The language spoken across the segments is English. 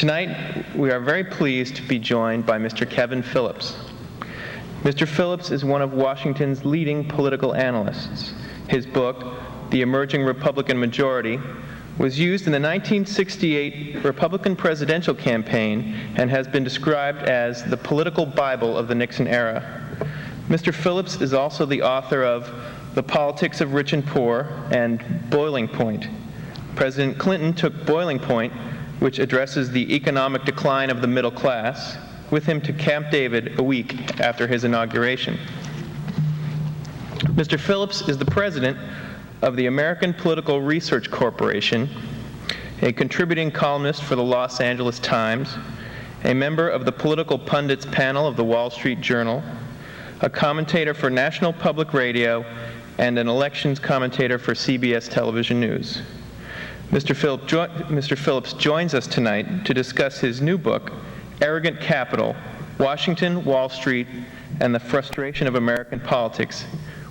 Tonight, we are very pleased to be joined by Mr. Kevin Phillips. Mr. Phillips is one of Washington's leading political analysts. His book, The Emerging Republican Majority, was used in the 1968 Republican presidential campaign and has been described as the political Bible of the Nixon era. Mr. Phillips is also the author of The Politics of Rich and Poor and Boiling Point. President Clinton took Boiling Point, which addresses the economic decline of the middle class, with him to Camp David a week after his inauguration. Mr. Phillips is the president of the American Political Research Corporation, a contributing columnist for the Los Angeles Times, a member of the Political Pundits panel of the Wall Street Journal, a commentator for National Public Radio, and an elections commentator for CBS Television News. Mr. Phillips joins us tonight to discuss his new book, Arrogant Capital, Washington, Wall Street, and the Frustration of American Politics,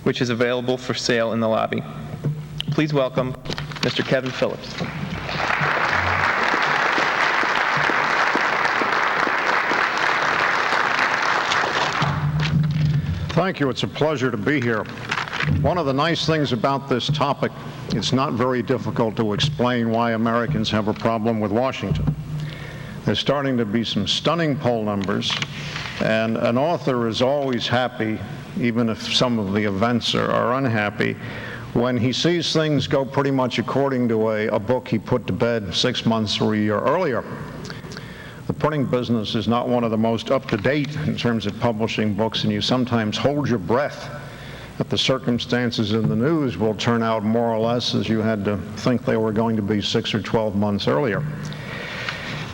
which is available for sale in the lobby. Please welcome Mr. Kevin Phillips. Thank you. It's a pleasure to be here. One of the nice things about this topic, it's not very difficult to explain why Americans have a problem with Washington. There's starting to be some stunning poll numbers, and an author is always happy, even if some of the events are unhappy, when he sees things go pretty much according to a book he put to bed 6 months or a year earlier. The printing business is not one of the most up-to-date in terms of publishing books, and you sometimes hold your breath that the circumstances in the news will turn out more or less as you had to think they were going to be 6 or 12 months earlier.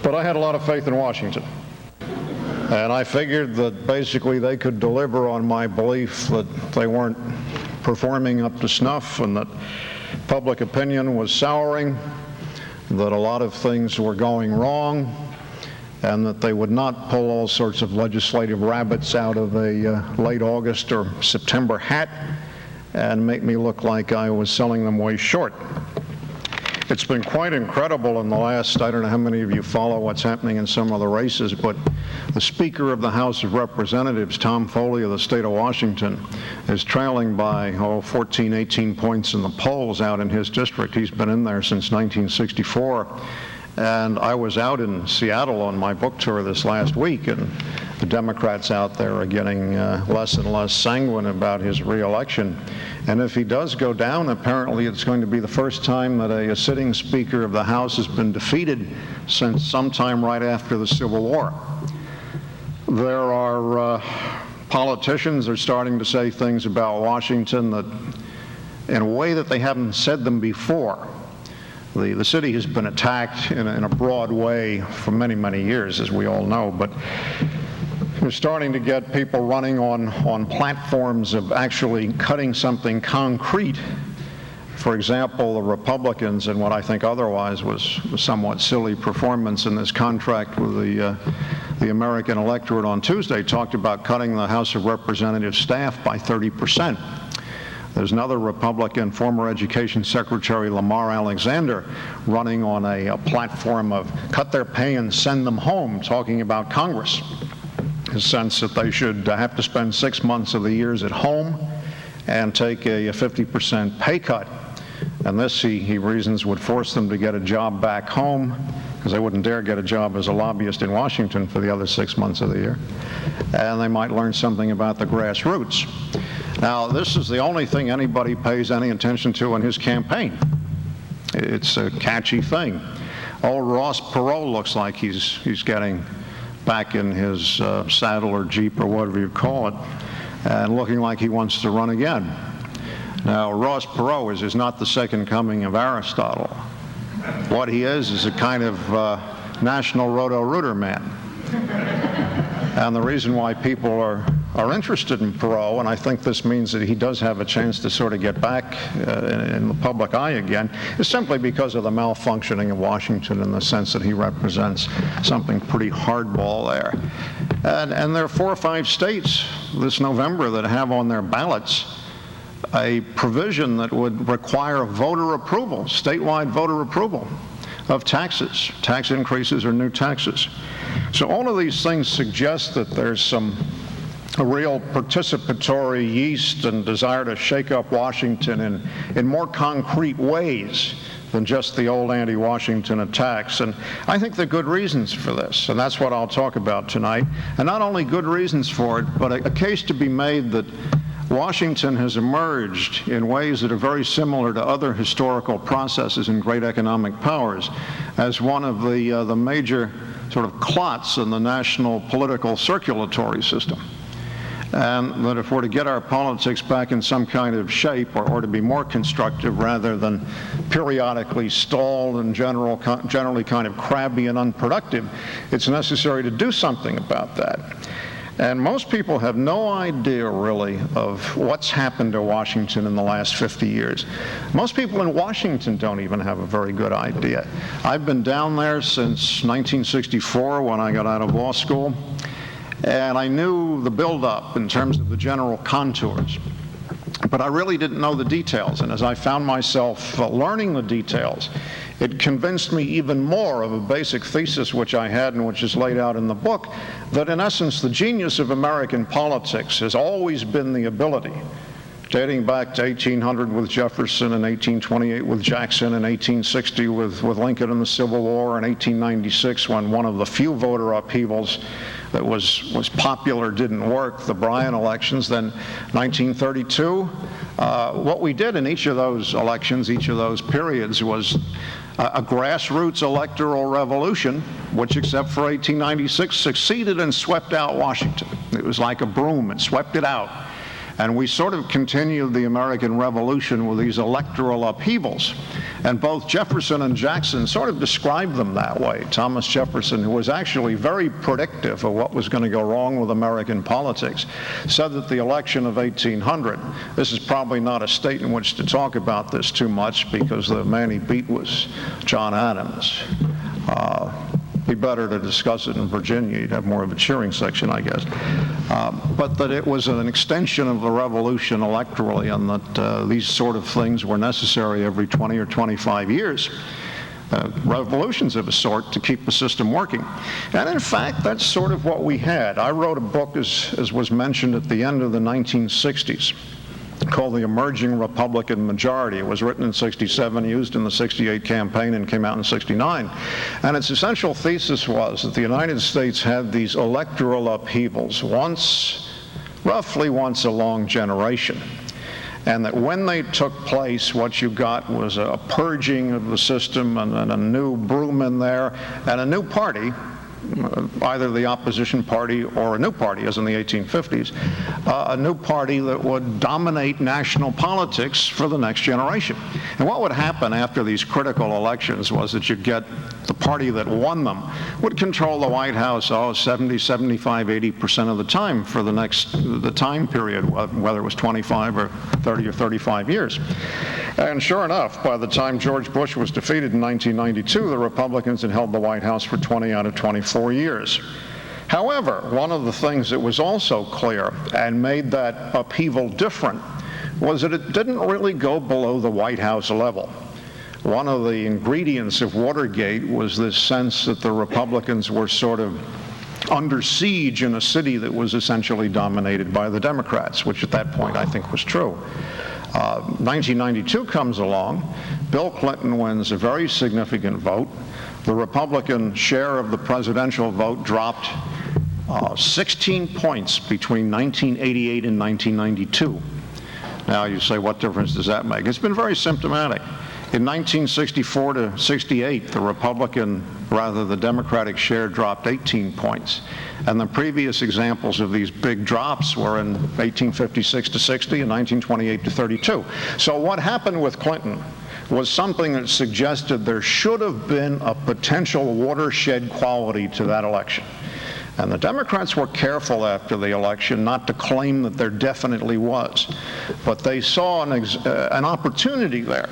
But I had a lot of faith in Washington, and I figured that basically they could deliver on my belief that they weren't performing up to snuff and that public opinion was souring, that a lot of things were going wrong, and that they would not pull all sorts of legislative rabbits out of a late August or September hat and make me look like I was selling them way short. It's been quite incredible in the last, I don't know how many of you follow what's happening in some of the races, but the Speaker of the House of Representatives, Tom Foley of the state of Washington, is trailing by 14, 18 points in the polls out in his district. He's been in there since 1964. And I was out in Seattle on my book tour this last week, and the Democrats out there are getting less and less sanguine about his re-election. And if he does go down, apparently it's going to be the first time that a sitting Speaker of the House has been defeated since sometime right after the Civil War. There are politicians are starting to say things about Washington that, in a way that they haven't said them before. The city has been attacked in a broad way for many, many years, as we all know, but we're starting to get people running on platforms of actually cutting something concrete. For example, the Republicans, in what I think otherwise was a somewhat silly performance in this contract with the American electorate on Tuesday, talked about cutting the House of Representatives staff by 30%. There's another Republican, former Education Secretary Lamar Alexander, running on a platform of cut their pay and send them home, talking about Congress. His sense that they should have to spend 6 months of the years at home and take a 50% pay cut. And this, he reasons, would force them to get a job back home, because they wouldn't dare get a job as a lobbyist in Washington for the other 6 months of the year. And they might learn something about the grassroots. Now, this is the only thing anybody pays any attention to in his campaign. It's a catchy thing. Old Ross Perot looks like he's getting back in his saddle or Jeep or whatever you call it, and looking like he wants to run again. Now, Ross Perot is not the second coming of Aristotle. What he is a kind of national roto-rooter man. And the reason why people are interested in Perot, and I think this means that he does have a chance to sort of get back in the public eye again, is simply because of the malfunctioning of Washington in the sense that he represents something pretty hardball there. And there are 4 or 5 states this November that have on their ballots a provision that would require voter approval, statewide voter approval. of taxes, tax increases or new taxes. So all of these things suggest that there's a real participatory yeast and desire to shake up Washington in more concrete ways than just the old anti-Washington attacks. And I think there are good reasons for this, and that's what I'll talk about tonight. And not only good reasons for it, but a case to be made that Washington has emerged in ways that are very similar to other historical processes and great economic powers as one of the major sort of clots in the national political circulatory system. And that if we're to get our politics back in some kind of shape, or to be more constructive rather than periodically stalled and generally kind of crabby and unproductive, it's necessary to do something about that. And most people have no idea, really, of what's happened to Washington in the last 50 years. Most people in Washington don't even have a very good idea. I've been down there since 1964 when I got out of law school. And I knew the build-up in terms of the general contours, but I really didn't know the details. And as I found myself learning the details, it convinced me even more of a basic thesis which I had and which is laid out in the book, that in essence the genius of American politics has always been the ability, dating back to 1800 with Jefferson and 1828 with Jackson and 1860 with Lincoln and the Civil War and 1896 when one of the few voter upheavals that was popular didn't work, the Bryan elections, then 1932. What we did in each of those elections, each of those periods, was a grassroots electoral revolution, which, except for 1896, succeeded and swept out Washington. It was like a broom, it swept it out. And we sort of continued the American Revolution with these electoral upheavals. And both Jefferson and Jackson sort of described them that way. Thomas Jefferson, who was actually very predictive of what was going to go wrong with American politics, said that the election of 1800, this is probably not a state in which to talk about this too much because the man he beat was John Adams. Be better to discuss it in Virginia. You'd have more of a cheering section, I guess. But that it was an extension of the revolution electorally, and that these sort of things were necessary every 20 or 25 years. Revolutions of a sort to keep the system working. And in fact, that's sort of what we had. I wrote a book, as was mentioned, at the end of the 1960s. Called The Emerging Republican Majority. It was written in 67, used in the 68 campaign, and came out in 69. And its essential thesis was that the United States had these electoral upheavals roughly once a long generation. And that when they took place, what you got was a purging of the system and a new broom in there and a new party, either the opposition party or a new party, as in the 1850s, a new party that would dominate national politics for the next generation. And what would happen after these critical elections was that you'd get the party that won them would control the White House 70, 75, 80% of the time for the time period, whether it was 25 or 30 or 35 years. And sure enough, by the time George Bush was defeated in 1992, the Republicans had held the White House for 20 out of 24 years. However, one of the things that was also clear and made that upheaval different was that it didn't really go below the White House level. One of the ingredients of Watergate was this sense that the Republicans were sort of under siege in a city that was essentially dominated by the Democrats, which at that point I think was true. 1992 comes along. Bill Clinton wins a very significant vote. The Republican share of the presidential vote dropped 16 points between 1988 and 1992. Now you say, what difference does that make? It's been very symptomatic. In 1964 to 68, the Democratic share dropped 18 points. And the previous examples of these big drops were in 1856 to 60 and 1928 to 32. So what happened with Clinton was something that suggested there should have been a potential watershed quality to that election. And the Democrats were careful after the election not to claim that there definitely was. But they saw an opportunity there,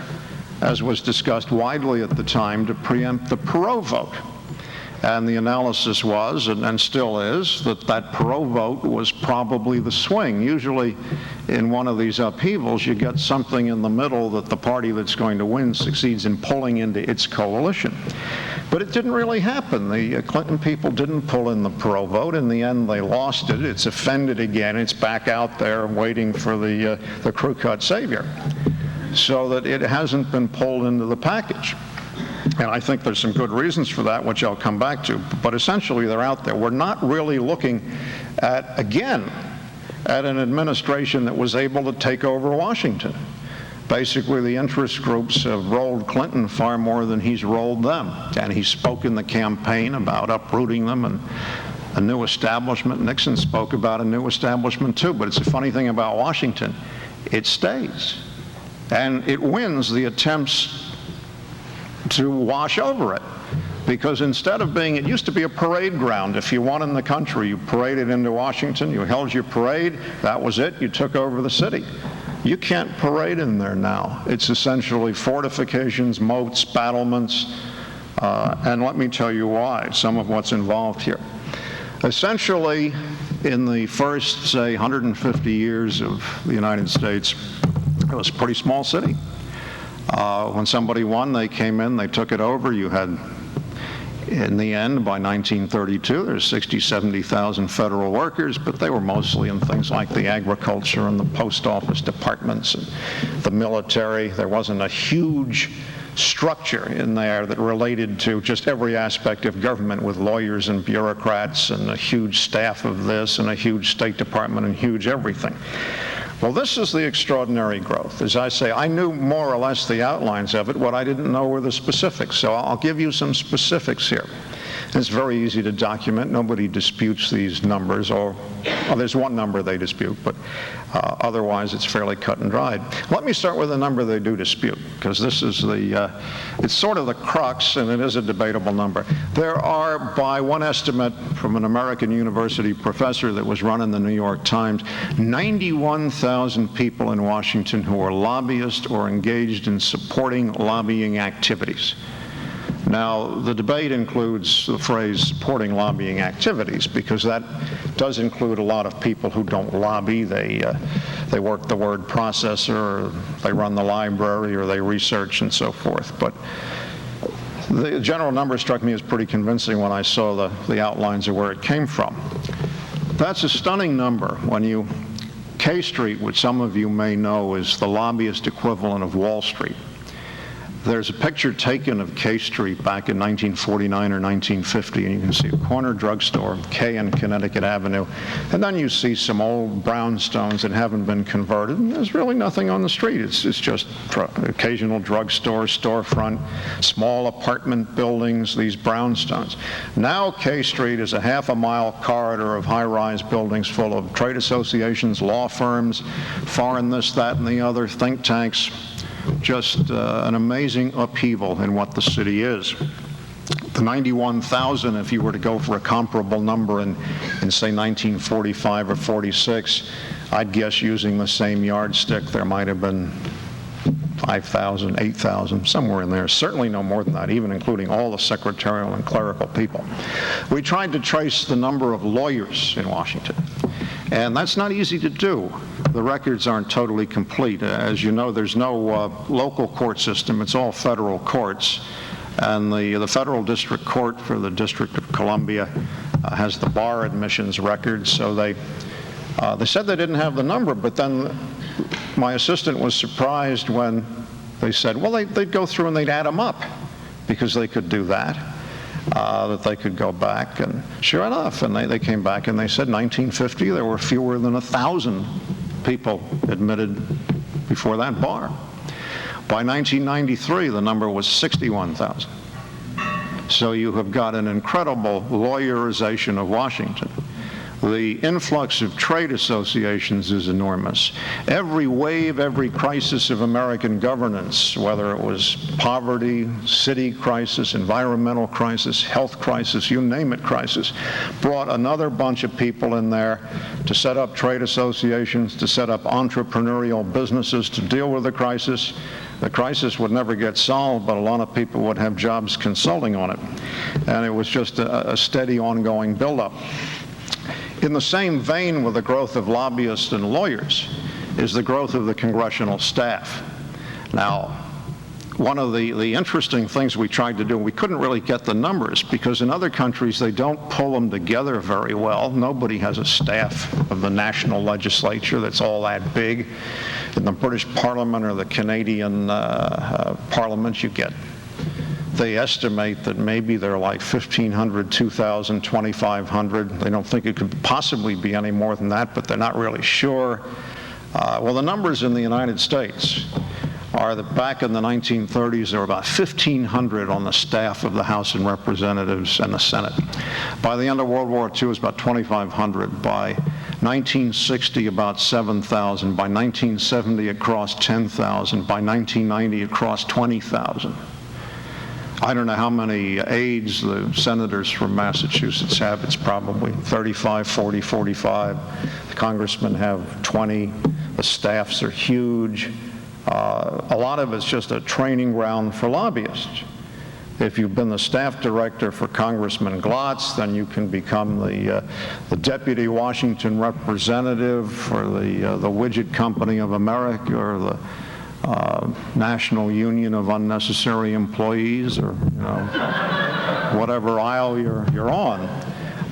as was discussed widely at the time, to preempt the Perot vote. And the analysis was, and still is, that that Perot vote was probably the swing. Usually in one of these upheavals, you get something in the middle that the party that's going to win succeeds in pulling into its coalition. But it didn't really happen. The Clinton people didn't pull in the Perot vote. In the end, they lost it. It's offended again. It's back out there waiting for the crew-cut savior. So that it hasn't been pulled into the package. And I think there's some good reasons for that, which I'll come back to. But essentially, they're out there. We're not really looking at, again, at an administration that was able to take over Washington. Basically, the interest groups have rolled Clinton far more than he's rolled them. And he spoke in the campaign about uprooting them and a new establishment. Nixon spoke about a new establishment, too. But it's a funny thing about Washington. It stays. And it wins the attempts to wash over it. Because instead of being, it used to be a parade ground. If you won in the country, you paraded into Washington, you held your parade, that was it, you took over the city. You can't parade in there now. It's essentially fortifications, moats, battlements, and let me tell you why, some of what's involved here. Essentially, in the first, say, 150 years of the United States, it was a pretty small city. When somebody won, they came in, they took it over. You had, in the end, by 1932, there's 60, 70,000 federal workers, but they were mostly in things like the agriculture and the post office departments and the military. There wasn't a huge structure in there that related to just every aspect of government with lawyers and bureaucrats and a huge staff of this and a huge State Department and huge everything. Well, this is the extraordinary growth. As I say, I knew more or less the outlines of it. What I didn't know were the specifics. So I'll give you some specifics here. It's very easy to document. Nobody disputes these numbers, or well, there's one number they dispute, but otherwise it's fairly cut and dried. Let me start with a number they do dispute, because this is it's sort of the crux, and it is a debatable number. There are, by one estimate from an American university professor that was run in the New York Times, 91,000 people in Washington who are lobbyists or engaged in supporting lobbying activities. Now, the debate includes the phrase supporting lobbying activities, because that does include a lot of people who don't lobby. They work the word processor, or they run the library, or they research and so forth. But the general number struck me as pretty convincing when I saw the outlines of where it came from. That's a stunning number. When K Street, which some of you may know, is the lobbyist equivalent of Wall Street. There's a picture taken of K Street back in 1949 or 1950, and you can see a corner drugstore, K and Connecticut Avenue, and then you see some old brownstones that haven't been converted, and there's really nothing on the street. It's just occasional drugstore, storefront, small apartment buildings, these brownstones. Now K Street is a half-a-mile corridor of high-rise buildings full of trade associations, law firms, foreign this, that, and the other, think tanks. Just an amazing upheaval in what the city is. The 91,000, if you were to go for a comparable number in say 1945 or 46, I'd guess using the same yardstick there might have been 5,000, 8,000, somewhere in there. Certainly no more than that, even including all the secretarial and clerical people. We tried to trace the number of lawyers in Washington, and that's not easy to do. The records aren't totally complete. As you know, there's no local court system. It's all federal courts. And the federal district court for the District of Columbia has the bar admissions records. So they said they didn't have the number, but then my assistant was surprised when they said, well, they'd go through and they'd add them up, because they could do that. That they could go back, and sure enough, and they came back and they said 1950 there were fewer than 1,000 people admitted before that bar. By 1993 the number was 61,000. So you have got an incredible lawyerization of Washington. The influx of trade associations is enormous. Every wave, every crisis of American governance, whether it was poverty, city crisis, environmental crisis, health crisis, you name it crisis, brought another bunch of people in there to set up trade associations, to set up entrepreneurial businesses to deal with the crisis. The crisis would never get solved, but a lot of people would have jobs consulting on it. And it was just a steady, ongoing buildup. In the same vein with the growth of lobbyists and lawyers is the growth of the congressional staff. Now, one of the interesting things we tried to do, we couldn't really get the numbers because in other countries they don't pull them together very well. Nobody has a staff of the national legislature that's all that big. In the British Parliament or the Canadian Parliament, you get, they estimate that maybe they're like 1,500, 2,000, 2,500. They don't think it could possibly be any more than that, but they're not really sure. Well, the numbers in the United States are that back in the 1930s, there were about 1,500 on the staff of the House of Representatives and the Senate. By the end of World War II, it was about 2,500. By 1960, about 7,000. By 1970, it crossed 10,000. By 1990, it crossed 20,000. I don't know how many aides the senators from Massachusetts have. It's probably 35, 40, 45. The congressmen have 20. The staffs are huge. A lot of it's just a training ground for lobbyists. If you've been the staff director for Congressman Glotz, then you can become the deputy Washington representative for the Widget Company of America or the National Union of Unnecessary Employees, or whatever aisle you're on.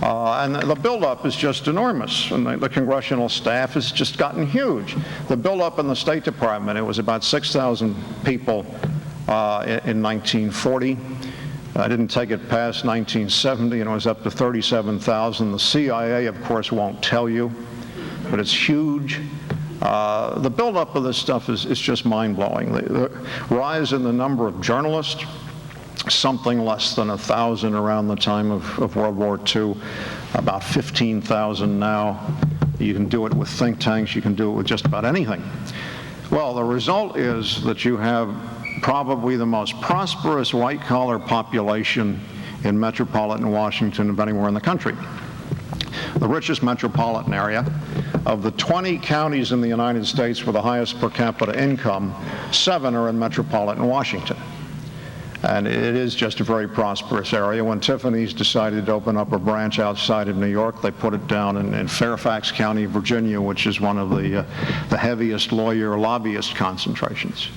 And the buildup is just enormous, and the congressional staff has just gotten huge. The buildup in the State Department, it was about 6,000 people in 1940. I didn't take it past 1970, and it was up to 37,000. The CIA, of course, won't tell you, but it's huge. The buildup of this stuff is just mind-blowing. The rise in the number of journalists, something less than 1,000 around the time of World War II, about 15,000 now. You can do it with think tanks, you can do it with just about anything. Well, the result is that you have probably the most prosperous white-collar population in metropolitan Washington of anywhere in the country. The richest metropolitan area. Of the 20 counties in the United States with the highest per capita income, 7 are in metropolitan Washington. And it is just a very prosperous area. When Tiffany's decided to open up a branch outside of New York, they put it down in Fairfax County, Virginia, which is one of the heaviest lobbyist concentrations.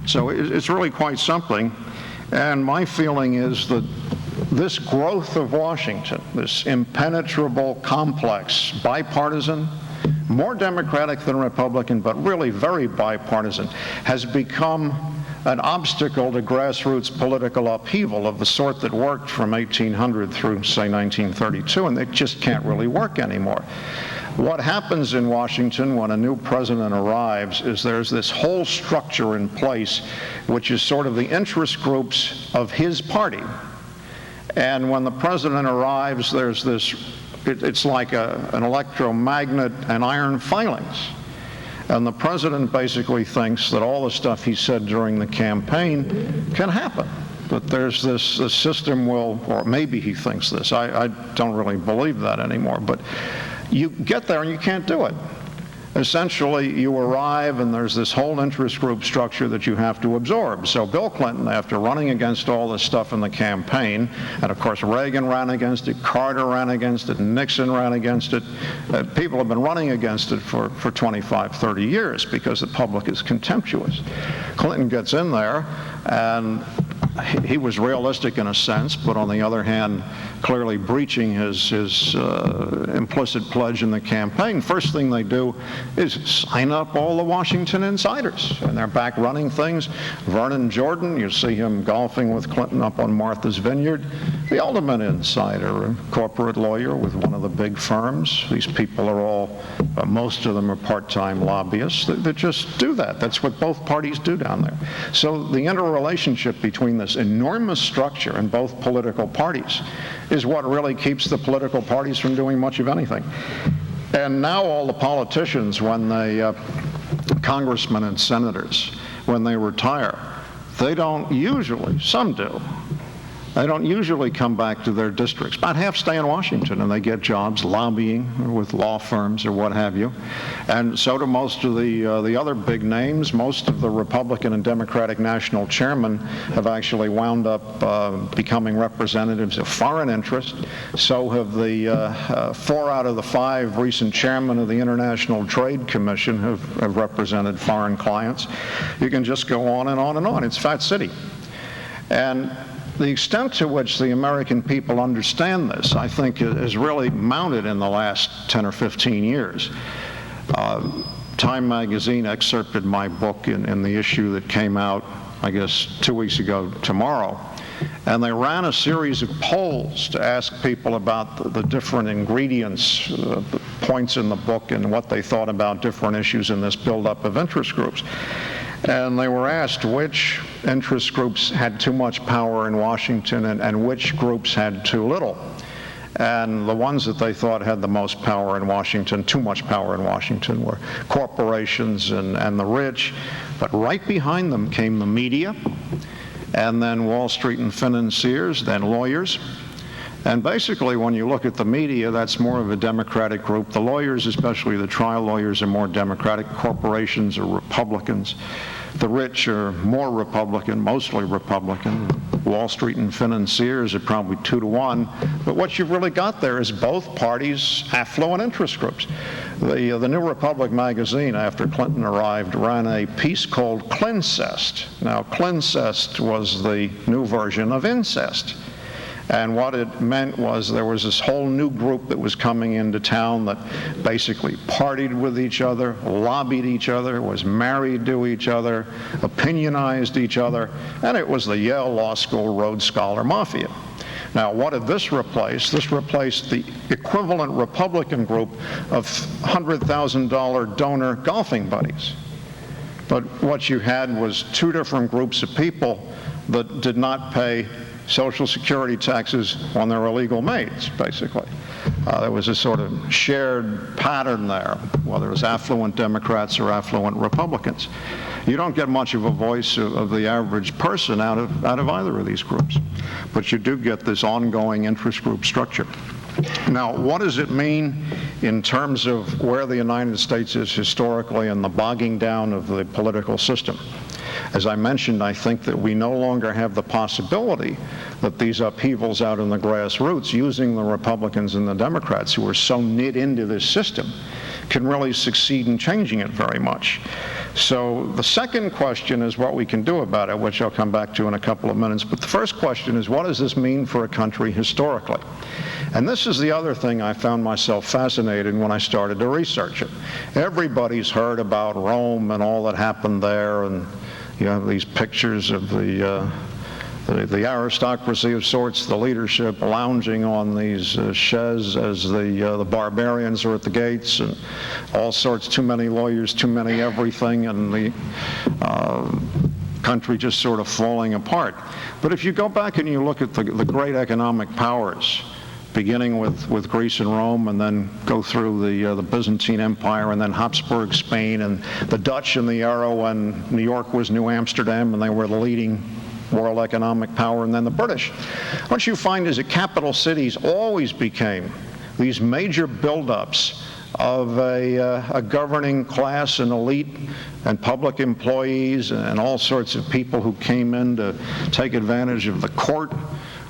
So it's really quite something. And my feeling is that this growth of Washington, this impenetrable complex, bipartisan, more Democratic than Republican, but really very bipartisan, has become an obstacle to grassroots political upheaval of the sort that worked from 1800 through, say, 1932, and it just can't really work anymore. What happens in Washington when a new president arrives is there's this whole structure in place which is sort of the interest groups of his party. And when the president arrives, there's this, it's like an electromagnet and iron filings. And the president basically thinks that all the stuff he said during the campaign can happen. That there's this system will, or maybe he thinks this, I don't really believe that anymore, but you get there and you can't do it. Essentially, you arrive and there's this whole interest group structure that you have to absorb. So Bill Clinton, after running against all this stuff in the campaign, and of course Reagan ran against it, Carter ran against it, Nixon ran against it, people have been running against it for 25, 30 years because the public is contemptuous. Clinton gets in there and he was realistic in a sense, but on the other hand, clearly breaching his implicit pledge in the campaign. First thing they do is sign up all the Washington insiders, and they're back running things. Vernon Jordan, you see him golfing with Clinton up on Martha's Vineyard, the ultimate insider, a corporate lawyer with one of the big firms. These people are all, most of them are part-time lobbyists that just do that. That's what both parties do down there. So the interrelationship between the this enormous structure in both political parties is what really keeps the political parties from doing much of anything. And now all the politicians, when they, congressmen and senators, when they retire, they don't usually, some do, they don't usually come back to their districts. About half stay in Washington, and they get jobs lobbying with law firms or what have you. And so do most of the other big names. Most of the Republican and Democratic national chairmen have actually wound up becoming representatives of foreign interest. So have the 4 out of the 5 recent chairmen of the International Trade Commission have represented foreign clients. You can just go on and on and on. It's Fat City. And the extent to which the American people understand this, I think, is really mounted in the last 10 or 15 years. Time magazine excerpted my book in the issue that came out, I guess, 2 weeks ago tomorrow. And they ran a series of polls to ask people about the different ingredients, the points in the book, and what they thought about different issues in this buildup of interest groups. And they were asked which interest groups had too much power in Washington and which groups had too little. And the ones that they thought had the most power in Washington, too much power in Washington, were corporations and the rich. But right behind them came the media, and then Wall Street and financiers, then lawyers. And basically, when you look at the media, that's more of a Democratic group. The lawyers, especially the trial lawyers, are more Democratic. Corporations are Republicans. The rich are more Republican, mostly Republican. Wall Street and financiers are probably 2 to 1. But what you've really got there is both parties' affluent interest groups. The New Republic magazine, after Clinton arrived, ran a piece called Clincest. Now, Clincest was the new version of incest. And what it meant was there was this whole new group that was coming into town that basically partied with each other, lobbied each other, was married to each other, opinionized each other, and it was the Yale Law School Rhodes Scholar Mafia. Now, what did this replace? This replaced the equivalent Republican group of $100,000 donor golfing buddies. But what you had was 2 different groups of people that did not pay Social Security taxes on their illegal maids, basically. There was a sort of shared pattern there, whether it was affluent Democrats or affluent Republicans. You don't get much of a voice of the average person out of either of these groups, but you do get this ongoing interest group structure. Now, what does it mean in terms of where the United States is historically and the bogging down of the political system? As I mentioned, I think that we no longer have the possibility that these upheavals out in the grassroots, using the Republicans and the Democrats who are so knit into this system, can really succeed in changing it very much. So the second question is what we can do about it, which I'll come back to in a couple of minutes. But the first question is, what does this mean for a country historically? And this is the other thing I found myself fascinated when I started to research it. Everybody's heard about Rome and all that happened there, and you have these pictures of the aristocracy of sorts, the leadership lounging on these chaises as the barbarians are at the gates, and all sorts, too many lawyers, too many everything, and the country just sort of falling apart. But if you go back and you look at the great economic powers, beginning with Greece and Rome, and then go through the Byzantine Empire, and then Habsburg Spain, and the Dutch in the era when New York was New Amsterdam, and they were the leading world economic power, and then the British. What you find is that capital cities always became these major buildups of a governing class and elite and public employees and all sorts of people who came in to take advantage of the court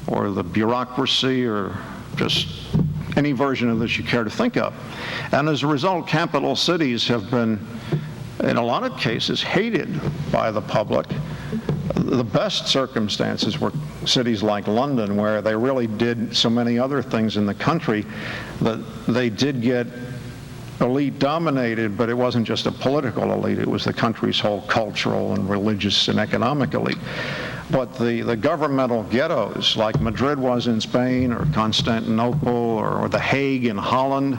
or the bureaucracy or just any version of this you care to think of. And as a result, capital cities have been, in a lot of cases, hated by the public. The best circumstances were cities like London, where they really did so many other things in the country that they did get elite dominated, but it wasn't just a political elite, it was the country's whole cultural and religious and economic elite. But the governmental ghettos, like Madrid was in Spain, or Constantinople, or The Hague in Holland,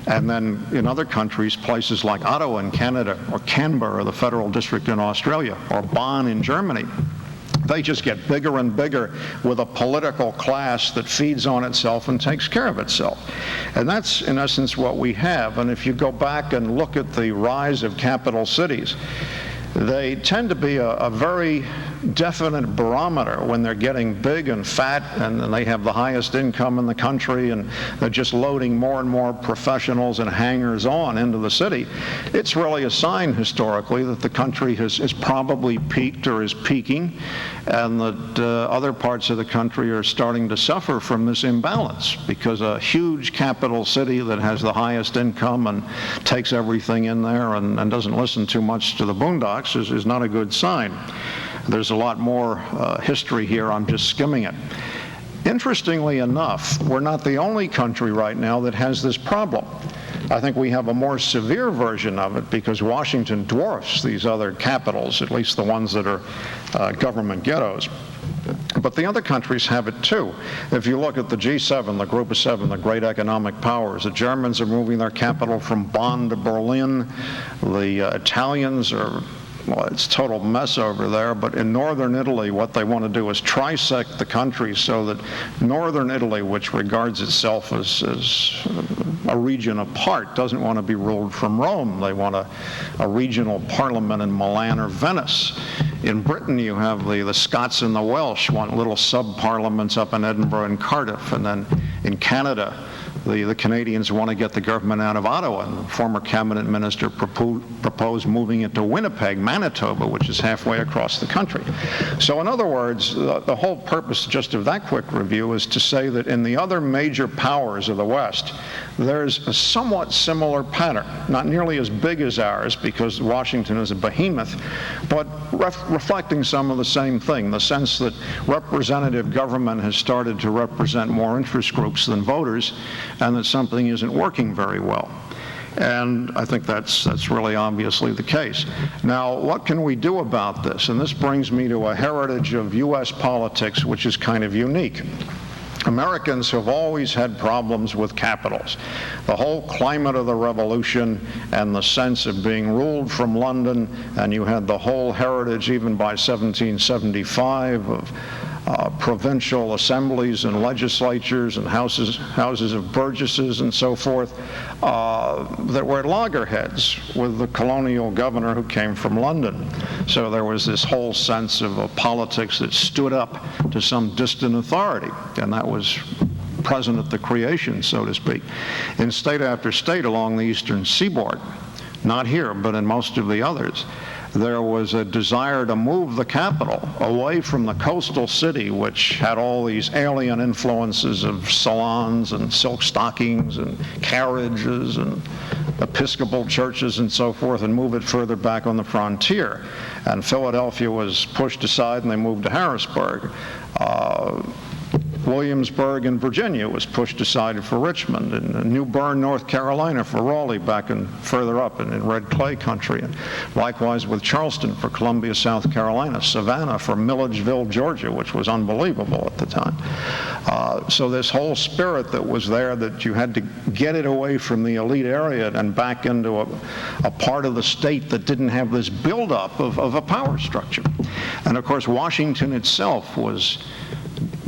and then in other countries, places like Ottawa in Canada, or Canberra, the Federal District in Australia, or Bonn in Germany, They just get bigger and bigger with a political class that feeds on itself and takes care of itself. And that's, in essence, what we have. And if you go back and look at the rise of capital cities, they tend to be a very definite barometer when they're getting big and fat and they have the highest income in the country and they're just loading more and more professionals and hangers-on into the city. It's really a sign historically that the country has probably peaked or is peaking, and that other parts of the country are starting to suffer from this imbalance, because a huge capital city that has the highest income and takes everything in there and doesn't listen too much to the boondocks is not a good sign. There's a lot more history here. I'm just skimming it. Interestingly enough, we're not the only country right now that has this problem. I think we have a more severe version of it because Washington dwarfs these other capitals, at least the ones that are government ghettos. But the other countries have it too. If you look at the G7, the Group of Seven, the great economic powers, the Germans are moving their capital from Bonn to Berlin. The Italians are, well, it's a total mess over there, but in northern Italy, what they want to do is trisect the country so that northern Italy, which regards itself as a region apart, doesn't want to be ruled from Rome. They want a regional parliament in Milan or Venice. In Britain, you have the Scots and the Welsh want little sub-parliaments up in Edinburgh and Cardiff. And then in Canada, the Canadians want to get the government out of Ottawa, and the former cabinet minister proposed moving it to Winnipeg, Manitoba, which is halfway across the country. So in other words, the whole purpose just of that quick review is to say that in the other major powers of the West, there's a somewhat similar pattern, not nearly as big as ours because Washington is a behemoth, but reflecting some of the same thing, the sense that representative government has started to represent more interest groups than voters, and that something isn't working very well. And I think that's really obviously the case. Now, what can we do about this? And this brings me to a heritage of U.S. politics which is kind of unique. Americans have always had problems with capitals. The whole climate of the revolution and the sense of being ruled from London, and you had the whole heritage even by 1775 of provincial assemblies and legislatures and houses of burgesses and so forth that were at loggerheads with the colonial governor who came from London. So there was this whole sense of a politics that stood up to some distant authority, and that was present at the creation, so to speak. In state after state along the eastern seaboard, not here, but in most of the others, there was a desire to move the capital away from the coastal city, which had all these alien influences of salons and silk stockings and carriages and Episcopal churches and so forth, and move it further back on the frontier. And Philadelphia was pushed aside and they moved to Harrisburg. Williamsburg in Virginia was pushed aside for Richmond, and New Bern, North Carolina for Raleigh back and further up in red clay country, and likewise with Charleston for Columbia, South Carolina, Savannah for Milledgeville, Georgia, which was unbelievable at the time. So this whole spirit that was there, that you had to get it away from the elite area and back into a part of the state that didn't have this buildup of a power structure. And of course Washington itself was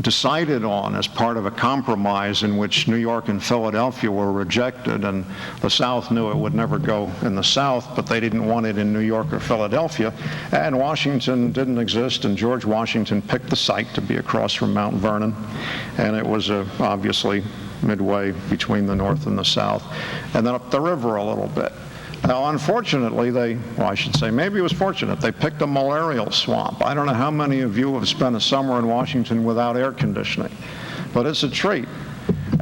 decided on as part of a compromise in which New York and Philadelphia were rejected, and the South knew it would never go in the South, but they didn't want it in New York or Philadelphia, and Washington didn't exist, and George Washington picked the site to be across from Mount Vernon, and it was obviously midway between the North and the South, and then up the river a little bit. Now, unfortunately, I should say, maybe it was fortunate, they picked a malarial swamp. I don't know how many of you have spent a summer in Washington without air conditioning, but it's a treat.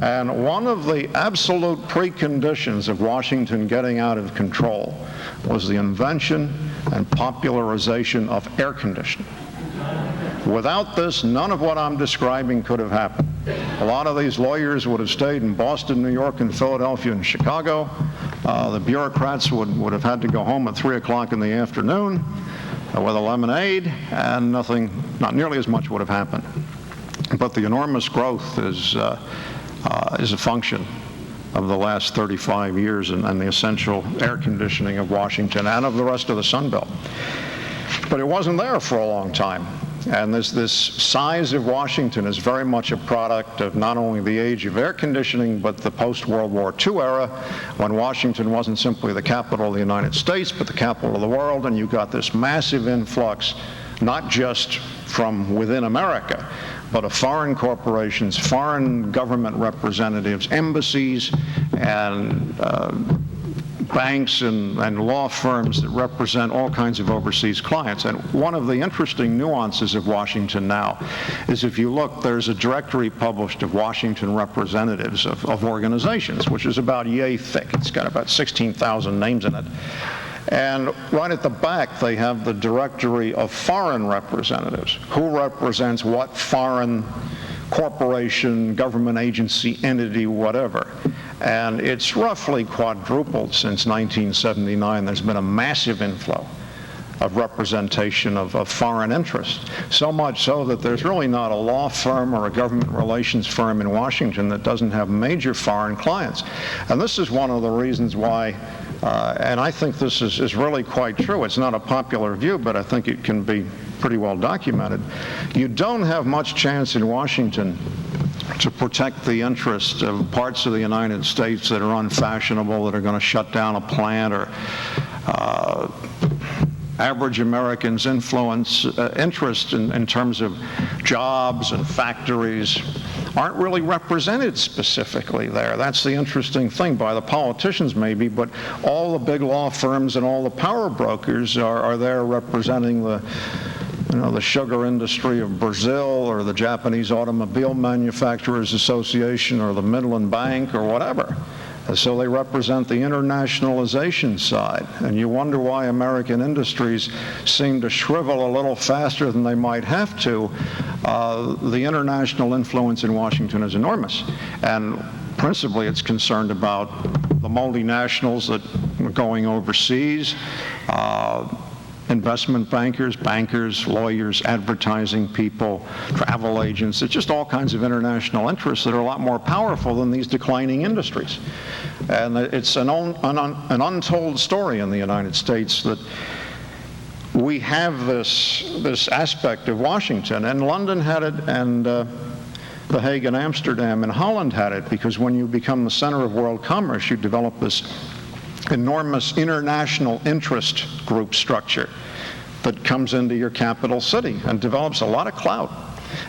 And one of the absolute preconditions of Washington getting out of control was the invention and popularization of air conditioning. Without this, none of what I'm describing could have happened. A lot of these lawyers would have stayed in Boston, New York, and Philadelphia, and Chicago. The bureaucrats would have had to go home at 3 o'clock in the afternoon with a lemonade, and not nearly as much would have happened. But the enormous growth is a function of the last 35 years and the essential air conditioning of Washington and of the rest of the Sun Belt. But it wasn't there for a long time. And this size of Washington is very much a product of not only the age of air conditioning, but the post-World War II era, when Washington wasn't simply the capital of the United States, but the capital of the world, and you got this massive influx, not just from within America, but of foreign corporations, foreign government representatives, embassies, and banks and law firms that represent all kinds of overseas clients. And one of the interesting nuances of Washington now is, if you look, there's a directory published of Washington representatives of organizations, which is about yay thick. It's got about 16,000 names in it. And right at the back, they have the directory of foreign representatives. Who represents what foreign corporation, government agency, entity, whatever. And it's roughly quadrupled since 1979. There's been a massive inflow of representation of foreign interests. So much so that there's really not a law firm or a government relations firm in Washington that doesn't have major foreign clients. And this is one of the reasons why, and I think this is really quite true. It's not a popular view, but I think it can be pretty well documented. You don't have much chance in Washington to protect the interests of parts of the United States that are unfashionable, that are going to shut down a plant, or average Americans' interest in terms of jobs and factories aren't really represented specifically there. That's the interesting thing, by the politicians maybe, but all the big law firms and all the power brokers are there representing the sugar industry of Brazil, or the Japanese Automobile Manufacturers Association, or the Midland Bank, or whatever. So they represent the internationalization side. And you wonder why American industries seem to shrivel a little faster than they might have to. The international influence in Washington is enormous. And principally it's concerned about the multinationals that are going overseas, investment bankers, lawyers, advertising people, travel agents. It's just all kinds of international interests that are a lot more powerful than these declining industries. And it's an untold story in the United States that we have this aspect of Washington. And London had it, and The Hague and Amsterdam and Holland had it, because when you become the center of world commerce, you develop this enormous international interest group structure that comes into your capital city and develops a lot of clout.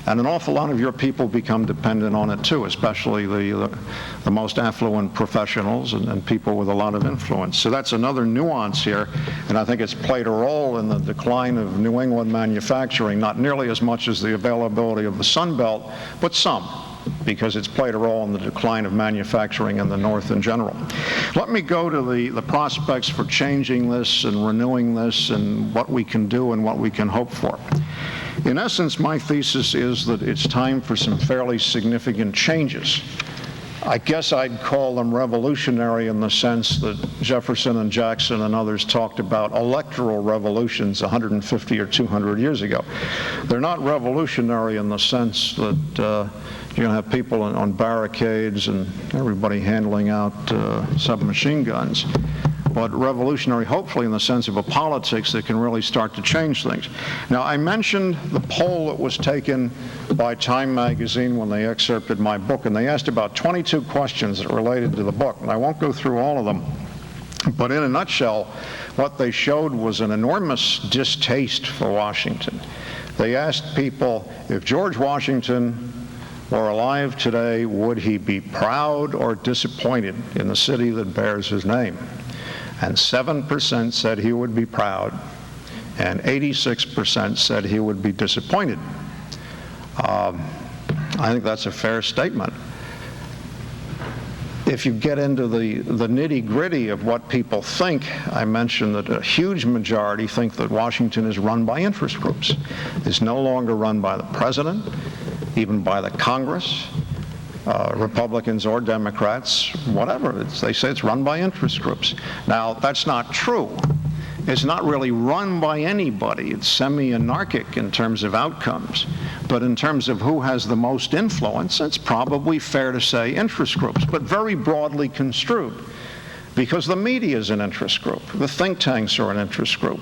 And an awful lot of your people become dependent on it too, especially the most affluent professionals and people with a lot of influence. So that's another nuance here, and I think it's played a role in the decline of New England manufacturing, not nearly as much as the availability of the Sun Belt, but some, because it's played a role in the decline of manufacturing in the North in general. Let me go to the prospects for changing this and renewing this, and what we can do and what we can hope for. In essence, my thesis is that it's time for some fairly significant changes. I guess I'd call them revolutionary in the sense that Jefferson and Jackson and others talked about electoral revolutions 150 or 200 years ago. They're not revolutionary in the sense that you're going to have people on barricades and everybody handling out submachine guns, but revolutionary hopefully in the sense of a politics that can really start to change things. Now, I mentioned the poll that was taken by Time magazine when they excerpted my book, and they asked about 22 questions that related to the book, and I won't go through all of them, but in a nutshell, what they showed was an enormous distaste for Washington. They asked people, if George Washington were alive today, would he be proud or disappointed in the city that bears his name? And 7% said he would be proud, and 86% said he would be disappointed. I think that's a fair statement. If you get into the nitty-gritty of what people think, I mentioned that a huge majority think that Washington is run by interest groups. It's no longer run by the president, even by the Congress, Republicans or Democrats, whatever. They say it's run by interest groups. Now, that's not true. It's not really run by anybody. It's semi-anarchic in terms of outcomes. But in terms of who has the most influence, it's probably fair to say interest groups, but very broadly construed, because the media is an interest group. The think tanks are an interest group,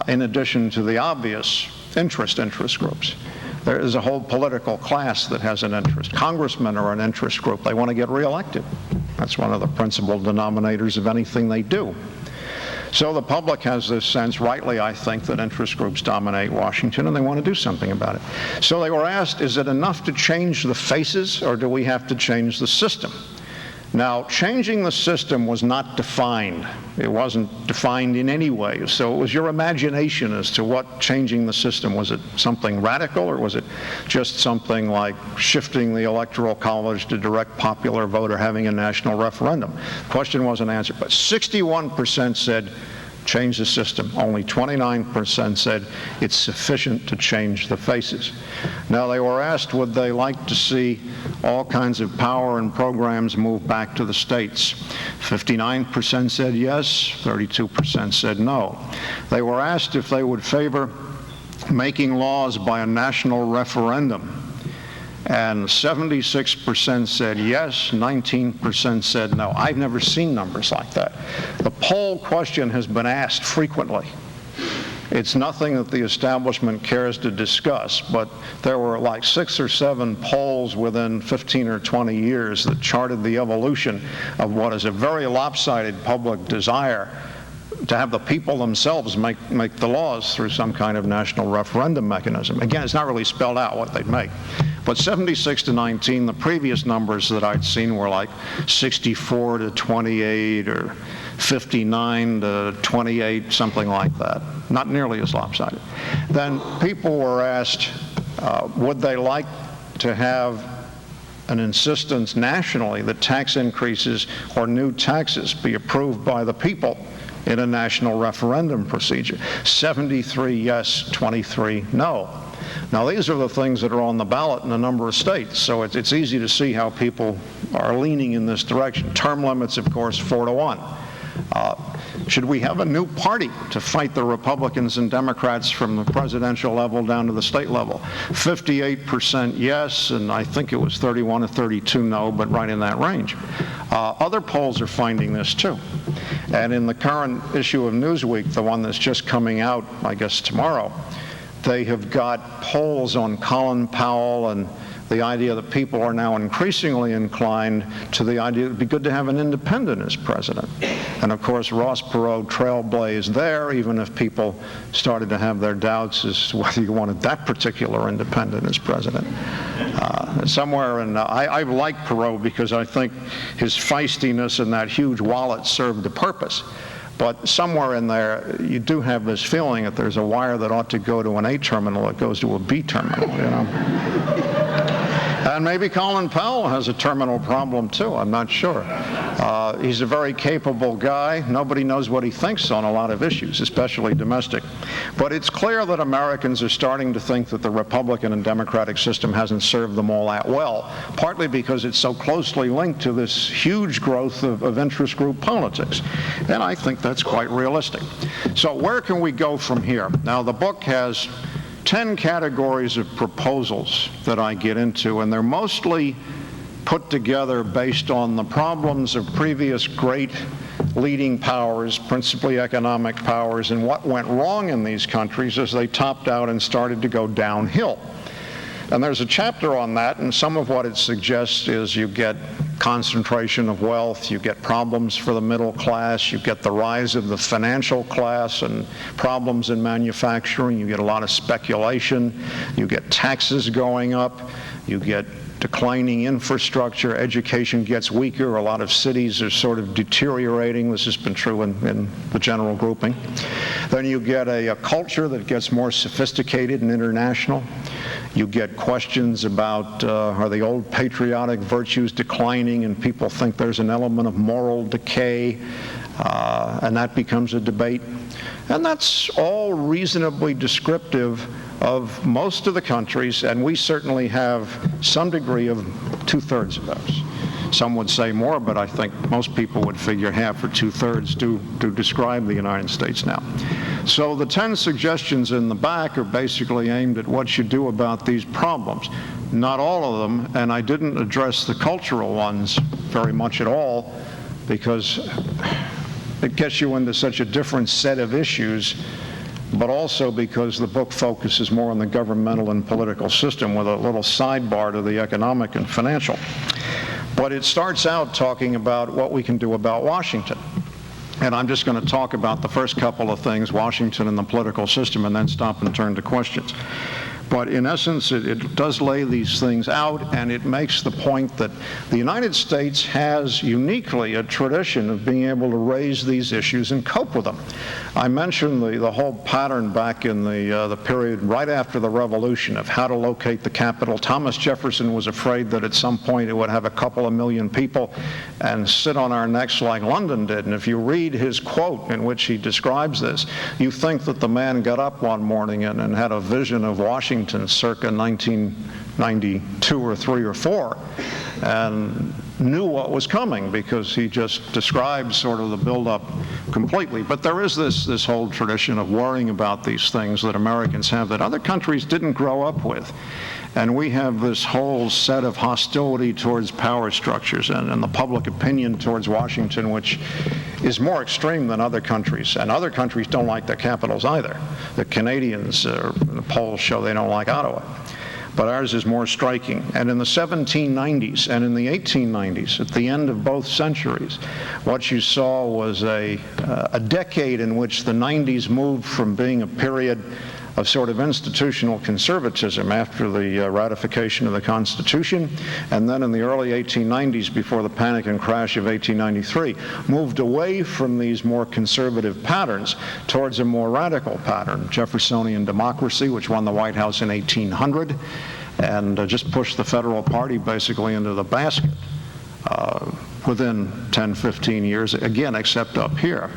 in addition to the obvious interest groups. There is a whole political class that has an interest. Congressmen are an interest group. They want to get reelected. That's one of the principal denominators of anything they do. So the public has this sense, rightly I think, that interest groups dominate Washington and they want to do something about it. So they were asked, is it enough to change the faces or do we have to change the system? Now, changing the system was not defined. It wasn't defined in any way. So it was your imagination as to what changing the system. Was it something radical, or was it just something like shifting the Electoral College to direct popular vote or having a national referendum? The question wasn't answered, but 61% said change the system. Only 29% said it's sufficient to change the faces. Now, they were asked would they like to see all kinds of power and programs move back to the states. 59% said yes, 32% said no. They were asked if they would favor making laws by a national referendum. And 76% said yes, 19% said no. I've never seen numbers like that. The poll question has been asked frequently. It's nothing that the establishment cares to discuss, but there were like 6 or 7 polls within 15 or 20 years that charted the evolution of what is a very lopsided public desire to have the people themselves make the laws through some kind of national referendum mechanism. Again, it's not really spelled out what they'd make. But 76 to 19, the previous numbers that I'd seen were like 64 to 28 or 59 to 28, something like that. Not nearly as lopsided. Then people were asked, would they like to have an insistence nationally that tax increases or new taxes be approved by the people in a national referendum procedure? 73 yes, 23 no. Now, these are the things that are on the ballot in a number of states, so it's easy to see how people are leaning in this direction. Term limits, of course, 4 to 1. Should we have a new party to fight the Republicans and Democrats from the presidential level down to the state level? 58% yes, and I think it was 31 to 32 no, but right in that range. Other polls are finding this too. And in the current issue of Newsweek, the one that's just coming out, I guess tomorrow, they have got polls on Colin Powell and the idea that people are now increasingly inclined to the idea it would be good to have an independent as president. And of course, Ross Perot trailblazed there, even if people started to have their doubts as to whether you wanted that particular independent as president. Somewhere in, I like Perot because I think his feistiness and that huge wallet served a purpose. But somewhere in there, you do have this feeling that there's a wire that ought to go to an A terminal that goes to a B terminal, you know. And maybe Colin Powell has a terminal problem too, I'm not sure. He's a very capable guy. Nobody knows what he thinks on a lot of issues, especially domestic. But it's clear that Americans are starting to think that the Republican and Democratic system hasn't served them all that well, partly because it's so closely linked to this huge growth of interest group politics. And I think that's quite realistic. So where can we go from here? Now, the book has 10 categories of proposals that I get into, and they're mostly put together based on the problems of previous great leading powers, principally economic powers, and what went wrong in these countries as they topped out and started to go downhill. And there's a chapter on that, and some of what it suggests is you get concentration of wealth, you get problems for the middle class, you get the rise of the financial class and problems in manufacturing, you get a lot of speculation, you get taxes going up, you get declining infrastructure, education gets weaker, a lot of cities are sort of deteriorating. This has been true in the general grouping. Then you get a culture that gets more sophisticated and international. You get questions about are the old patriotic virtues declining, and people think there's an element of moral decay, and that becomes a debate. And that's all reasonably descriptive of most of the countries, and we certainly have some degree of 2/3 of those. Some would say more, but I think most people would figure half or 2/3 do describe the United States now. So the 10 suggestions in the back are basically aimed at what you do about these problems. Not all of them, and I didn't address the cultural ones very much at all, because it gets you into such a different set of issues but also because the book focuses more on the governmental and political system with a little sidebar to the economic and financial. But it starts out talking about what we can do about Washington. And I'm just going to talk about the first couple of things, Washington and the political system, and then stop and turn to questions. But in essence, it does lay these things out, and it makes the point that the United States has uniquely a tradition of being able to raise these issues and cope with them. I mentioned the whole pattern back in the period right after the Revolution of how to locate the capital. Thomas Jefferson was afraid that at some point it would have a couple of million people and sit on our necks like London did. And if you read his quote in which he describes this, you think that the man got up one morning and had a vision of Washington circa 1992 or 3 or 4 and knew what was coming because he just described sort of the buildup completely. But there is this whole tradition of worrying about these things that Americans have that other countries didn't grow up with. And we have this whole set of hostility towards power structures and the public opinion towards Washington, which is more extreme than other countries. And other countries don't like their capitals either. The Canadians, the polls show they don't like Ottawa. But ours is more striking. And in the 1790s and in the 1890s, at the end of both centuries, what you saw was a decade in which the 90s moved from being a period of sort of institutional conservatism after the ratification of the Constitution, and then in the early 1890s, before the panic and crash of 1893, moved away from these more conservative patterns towards a more radical pattern, Jeffersonian democracy, which won the White House in 1800, and just pushed the federal party basically into the basket within 10, 15 years, again, except up here.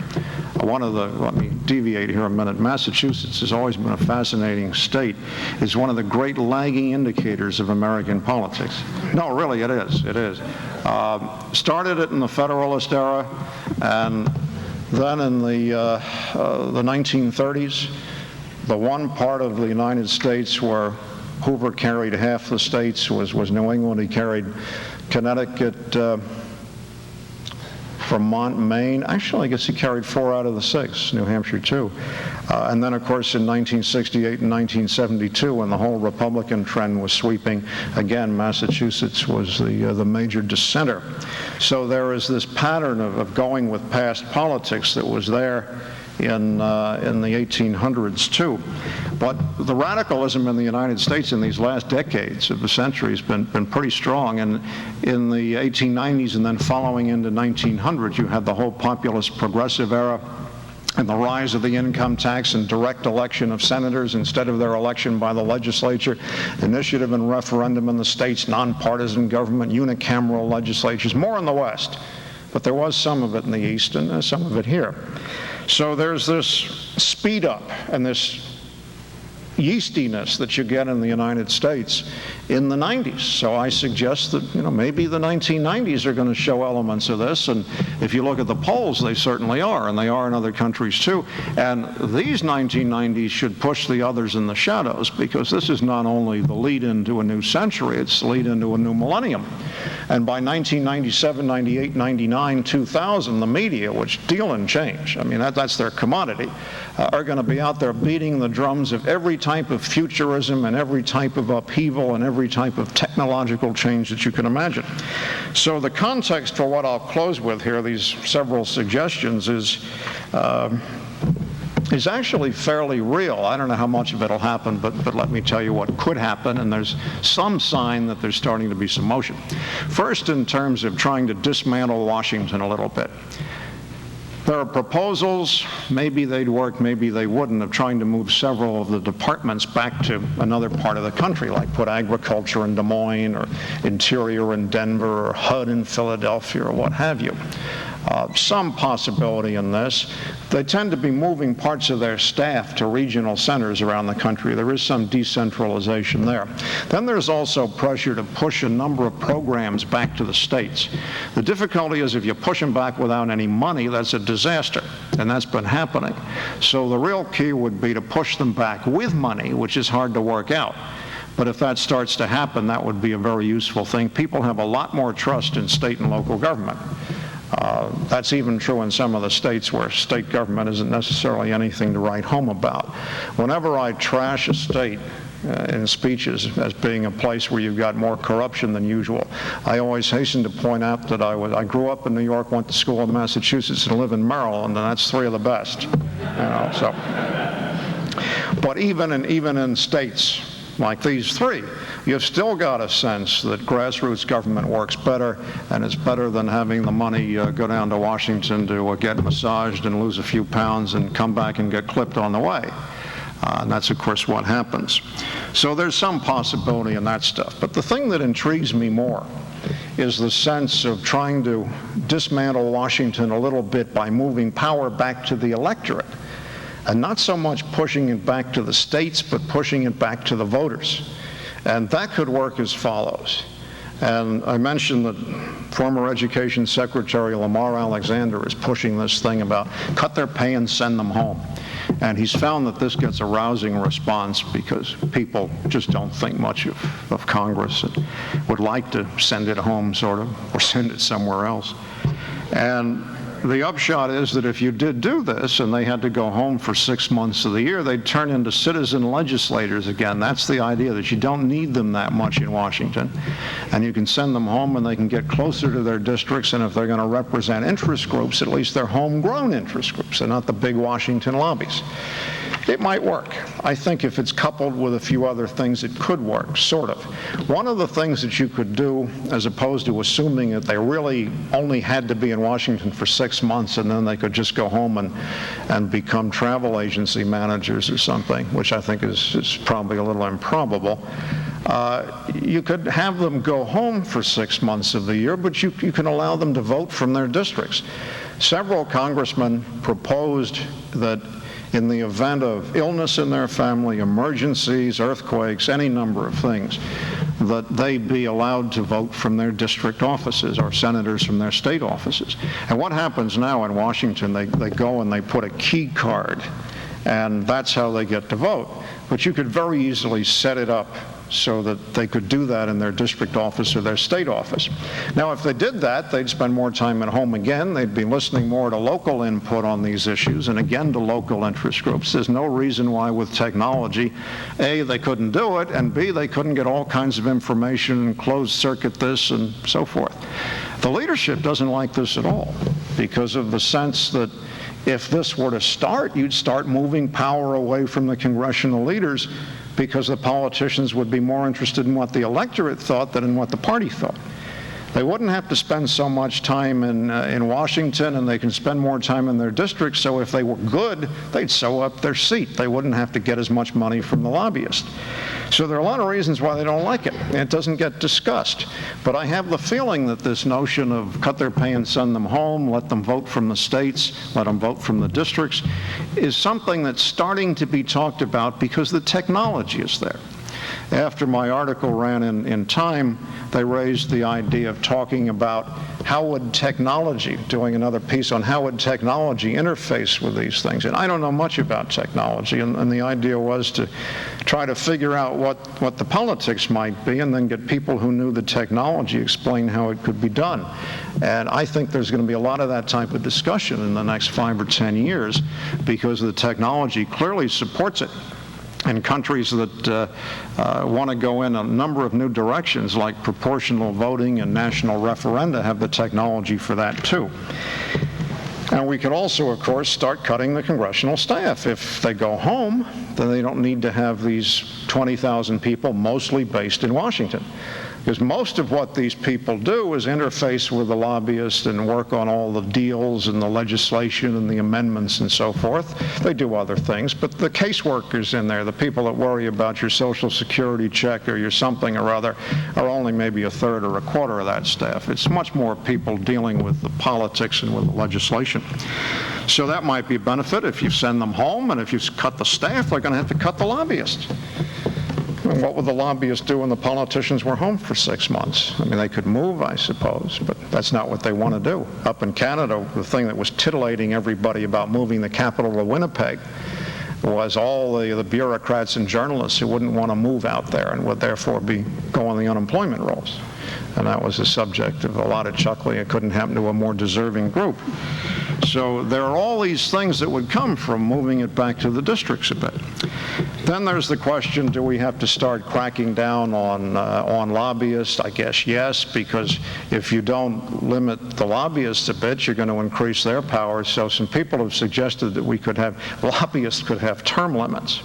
Let me deviate here a minute. Massachusetts has always been a fascinating state. It's one of the great lagging indicators of American politics. No, really, it is. It is. Started it in the Federalist era, and then in the 1930s, the one part of the United States where Hoover carried half the states was New England. He carried Connecticut, Vermont, Maine. Actually, I guess he carried 4 out of the 6, New Hampshire too. And then, of course, in 1968 and 1972, when the whole Republican trend was sweeping, again, Massachusetts was the major dissenter. So there is this pattern of going with past politics that was there in the 1800s too. But the radicalism in the United States in these last decades of the century has been pretty strong. And in the 1890s and then following into 1900, you had the whole populist progressive era and the rise of the income tax and direct election of senators instead of their election by the legislature, initiative and referendum in the states, nonpartisan government, unicameral legislatures, more in the West. But there was some of it in the East and some of it here. So there's this speed up and this yeastiness that you get in the United States in the 90s. So I suggest that, maybe the 1990s are going to show elements of this, and if you look at the polls, they certainly are, and they are in other countries too. And these 1990s should push the others in the shadows, because this is not only the lead into a new century, it's the lead into a new millennium. And by 1997, 98, 99, 2000, the media, which deal in change, I mean, that's their commodity, are going to be out there beating the drums of every type of futurism and every type of upheaval and every type of technological change that you can imagine. So the context for what I'll close with here, these several suggestions, is actually fairly real. I don't know how much of it will happen, but let me tell you what could happen, and there's some sign that there's starting to be some motion. First, in terms of trying to dismantle Washington a little bit. There are proposals, maybe they'd work, maybe they wouldn't, of trying to move several of the departments back to another part of the country, like put agriculture in Des Moines, or interior in Denver, or HUD in Philadelphia, or what have you. Some possibility in this. They tend to be moving parts of their staff to regional centers around the country. There is some decentralization there. Then there's also pressure to push a number of programs back to the states. The difficulty is if you push them back without any money, that's a disaster, and that's been happening. So the real key would be to push them back with money, which is hard to work out. But if that starts to happen, that would be a very useful thing. People have a lot more trust in state and local government. That's even true in some of the states where state government isn't necessarily anything to write home about. Whenever I trash a state in speeches as being a place where you've got more corruption than usual, I always hasten to point out that I grew up in New York, went to school in Massachusetts, and live in Maryland, and that's three of the best. So. But even in states like these three, you've still got a sense that grassroots government works better, and it's better than having the money go down to Washington to get massaged and lose a few pounds and come back and get clipped on the way. And that's, of course, what happens. So there's some possibility in that stuff. But the thing that intrigues me more is the sense of trying to dismantle Washington a little bit by moving power back to the electorate, and not so much pushing it back to the states, but pushing it back to the voters. And that could work as follows. And I mentioned that former Education Secretary Lamar Alexander is pushing this thing about cut their pay and send them home. And he's found that this gets a rousing response because people just don't think much of Congress and would like to send it home, sort of, or send it somewhere else. And the upshot is that if you did do this and they had to go home for 6 months of the year, they'd turn into citizen legislators again. That's the idea, that you don't need them that much in Washington. And you can send them home and they can get closer to their districts, and if they're going to represent interest groups, at least they're homegrown interest groups. They're not the big Washington lobbies. It might work. I think if it's coupled with a few other things, it could work, sort of. One of the things that you could do, as opposed to assuming that they really only had to be in Washington for 6 months and then they could just go home and become travel agency managers or something, which I think is probably a little improbable. You could have them go home for 6 months of the year, but you can allow them to vote from their districts. Several congressmen proposed that in the event of illness in their family, emergencies, earthquakes, any number of things, that they be allowed to vote from their district offices, or senators from their state offices. And what happens now in Washington, they go and they put a key card, and that's how they get to vote. But you could very easily set it up so that they could do that in their district office or their state office. Now, if they did that, they'd spend more time at home again. They'd be listening more to local input on these issues, and again to local interest groups. There's no reason why with technology, A, they couldn't do it, and B, they couldn't get all kinds of information and closed circuit this and so forth. The leadership doesn't like this at all because of the sense that if this were to start, you'd start moving power away from the congressional leaders, because the politicians would be more interested in what the electorate thought than in what the party thought. They wouldn't have to spend so much time in Washington, and they can spend more time in their districts, so if they were good, they'd sew up their seat. They wouldn't have to get as much money from the lobbyist. So there are a lot of reasons why they don't like it, and it doesn't get discussed. But I have the feeling that this notion of cut their pay and send them home, let them vote from the states, let them vote from the districts, is something that's starting to be talked about because the technology is there. After my article ran in Time, they raised the idea of talking about how would technology, doing another piece on how would technology interface with these things. And I don't know much about technology, and the idea was to try to figure out what the politics might be, and then get people who knew the technology explain how it could be done. And I think there's going to be a lot of that type of discussion in the next 5 or 10 years, because the technology clearly supports it. And countries that want to go in a number of new directions, like proportional voting and national referenda, have the technology for that too. And we could also, of course, start cutting the congressional staff. If they go home, then they don't need to have these 20,000 people, mostly based in Washington. Because most of what these people do is interface with the lobbyists and work on all the deals and the legislation and the amendments and so forth. They do other things, but the caseworkers in there, the people that worry about your Social Security check or your something or other, are only maybe a third or a quarter of that staff. It's much more people dealing with the politics and with the legislation. So that might be a benefit if you send them home, and if you cut the staff, they're going to have to cut the lobbyists. And what would the lobbyists do when the politicians were home for 6 months? I mean, they could move, I suppose, but that's not what they want to do. Up in Canada, the thing that was titillating everybody about moving the capital to Winnipeg was all the bureaucrats and journalists who wouldn't want to move out there and would therefore go on the unemployment rolls. and that was the subject of a lot of chuckling. It couldn't happen to a more deserving group. So there are all these things that would come from moving it back to the districts a bit. Then there's the question, do we have to start cracking down on lobbyists? I guess yes, because if you don't limit the lobbyists a bit, you're going to increase their power. So some people have suggested that lobbyists could have term limits.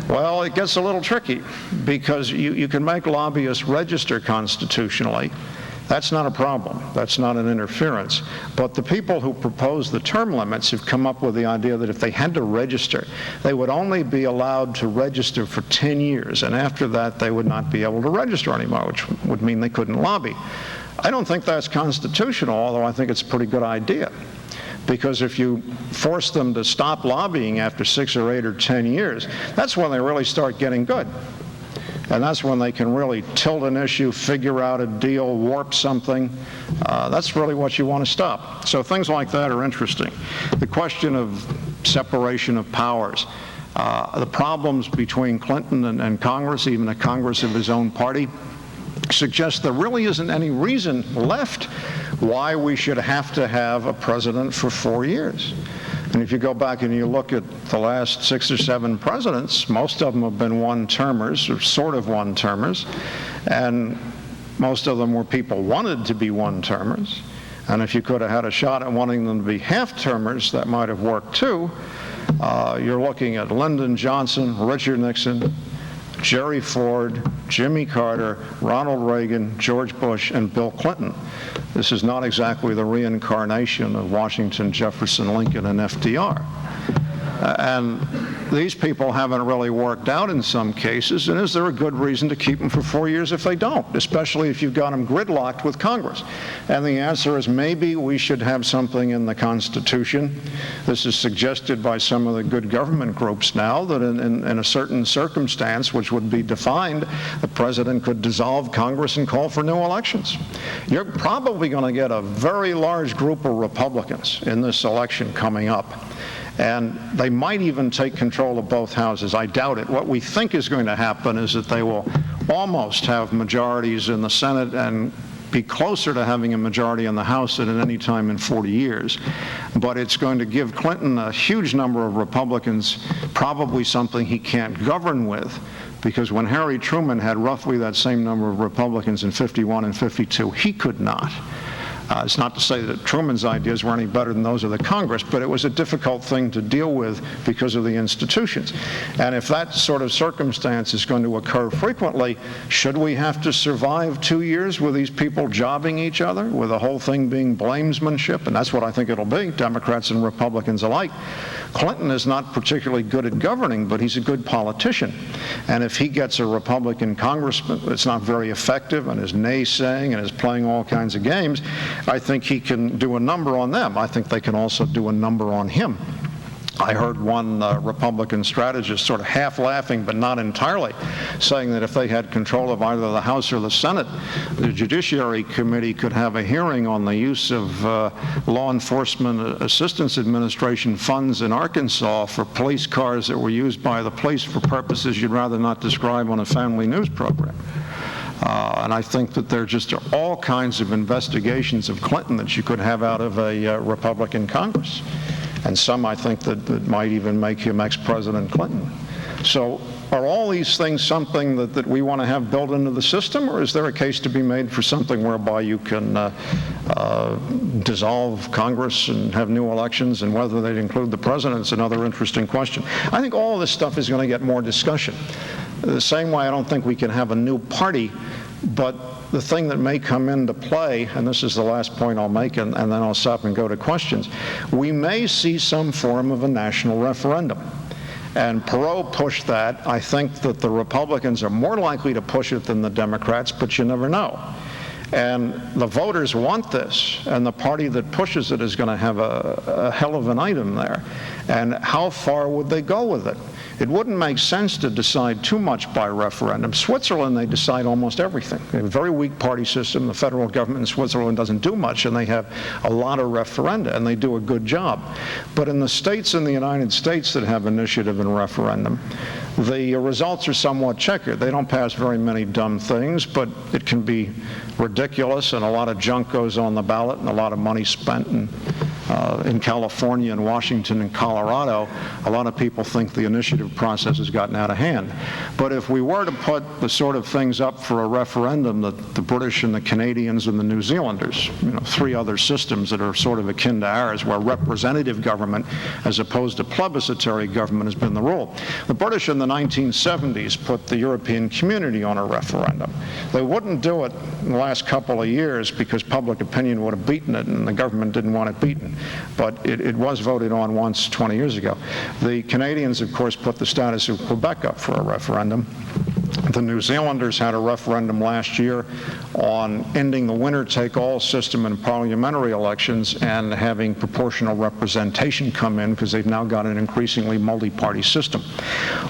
Well, it gets a little tricky, because you can make lobbyists register constitutionally. That's not a problem. That's not an interference. But the people who propose the term limits have come up with the idea that if they had to register, they would only be allowed to register for 10 years, and after that they would not be able to register anymore, which would mean they couldn't lobby. I don't think that's constitutional, although I think it's a pretty good idea. Because if you force them to stop lobbying after 6 or 8 or 10 years, that's when they really start getting good. And that's when they can really tilt an issue, figure out a deal, warp something. That's really what you want to stop. So things like that are interesting. The question of separation of powers. The problems between Clinton and Congress, even a Congress of his own party, suggests there really isn't any reason left why we should have to have a president for 4 years. And if you go back and you look at the last 6 or 7 presidents, most of them have been one-termers, or sort of one-termers, and most of them were people wanted to be one-termers. And if you could have had a shot at wanting them to be half-termers, that might have worked too. You're looking at Lyndon Johnson, Richard Nixon, Jerry Ford, Jimmy Carter, Ronald Reagan, George Bush, and Bill Clinton. This is not exactly the reincarnation of Washington, Jefferson, Lincoln, and FDR. And these people haven't really worked out in some cases, and is there a good reason to keep them for 4 years if they don't, especially if you've got them gridlocked with Congress? And the answer is maybe we should have something in the Constitution. This is suggested by some of the good government groups now, that in a certain circumstance, which would be defined, the president could dissolve Congress and call for new elections. You're probably going to get a very large group of Republicans in this election coming up. And they might even take control of both houses. I doubt it. What we think is going to happen is that they will almost have majorities in the Senate and be closer to having a majority in the House than at any time in 40 years. But it's going to give Clinton a huge number of Republicans, probably something he can't govern with, because when Harry Truman had roughly that same number of Republicans in 51 and 52, he could not. It's not to say that Truman's ideas were any better than those of the Congress, but it was a difficult thing to deal with because of the institutions. And if that sort of circumstance is going to occur frequently, should we have to survive 2 years with these people jobbing each other, with the whole thing being blamesmanship? And that's what I think it'll be, Democrats and Republicans alike. Clinton is not particularly good at governing, but he's a good politician. And if he gets a Republican congressman that's not very effective and is naysaying and is playing all kinds of games, I think he can do a number on them. I think they can also do a number on him. I heard one Republican strategist sort of half laughing, but not entirely, saying that if they had control of either the House or the Senate, the Judiciary Committee could have a hearing on the use of Law Enforcement Assistance Administration funds in Arkansas for police cars that were used by the police for purposes you'd rather not describe on a family news program. And I think that there just are all kinds of investigations of Clinton that you could have out of a Republican Congress. And some, I think, that might even make him ex-President Clinton. So are all these things something that we want to have built into the system, or is there a case to be made for something whereby you can dissolve Congress and have new elections, and whether they'd include the president is another interesting question. I think all of this stuff is going to get more discussion. The same way I don't think we can have a new party, but the thing that may come into play, and this is the last point I'll make, and then I'll stop and go to questions, we may see some form of a national referendum. And Perot pushed that. I think that the Republicans are more likely to push it than the Democrats, but you never know. And the voters want this, and the party that pushes it is going to have a hell of an item there. And how far would they go with it? It wouldn't make sense to decide too much by referendum. Switzerland, they decide almost everything. They have a very weak party system. The federal government in Switzerland doesn't do much, and they have a lot of referenda, and they do a good job. But in the states in the United States that have initiative and referendum, The results are somewhat checkered. They don't pass very many dumb things, but it can be ridiculous, and a lot of junk goes on the ballot, and a lot of money spent in California and Washington and Colorado. A lot of people think the initiative process has gotten out of hand. But if we were to put the sort of things up for a referendum that the British and the Canadians and the New Zealanders, three other systems that are sort of akin to ours, where representative government as opposed to plebiscitary government has been the rule. The British in the 1970s put the European community on a referendum. They wouldn't do it in the last couple of years because public opinion would have beaten it, and the government didn't want it beaten. But it was voted on once 20 years ago. The Canadians, of course, put the status of Quebec up for a referendum. The New Zealanders had a referendum last year on ending the winner-take-all system in parliamentary elections and having proportional representation come in because they've now got an increasingly multi-party system.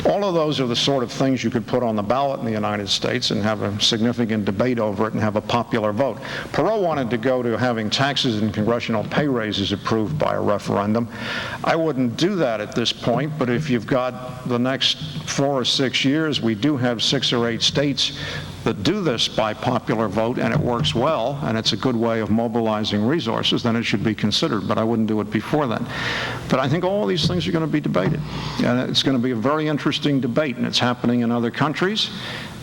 All of those are the sort of things you could put on the ballot in the United States and have a significant debate over it and have a popular vote. Perot wanted to go to having taxes and congressional pay raises approved by a referendum. I wouldn't do that at this point, but if you've got the next 4 or 6 years, we do have 6 or 8 states that do this by popular vote, and it works well, and it's a good way of mobilizing resources, then it should be considered, but I wouldn't do it before then. But I think all these things are going to be debated, and it's going to be a very interesting debate, and it's happening in other countries.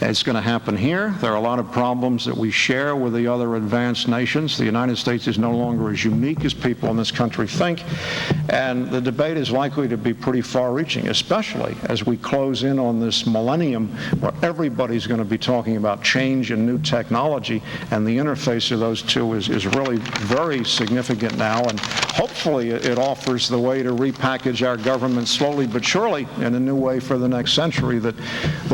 It's going to happen here. There are a lot of problems that we share with the other advanced nations. The United States is no longer as unique as people in this country think, and the debate is likely to be pretty far-reaching, especially as we close in on this millennium where everybody's going to be talking about change and new technology, and the interface of those two is really very significant now, and hopefully it offers the way to repackage our government slowly but surely in a new way for the next century that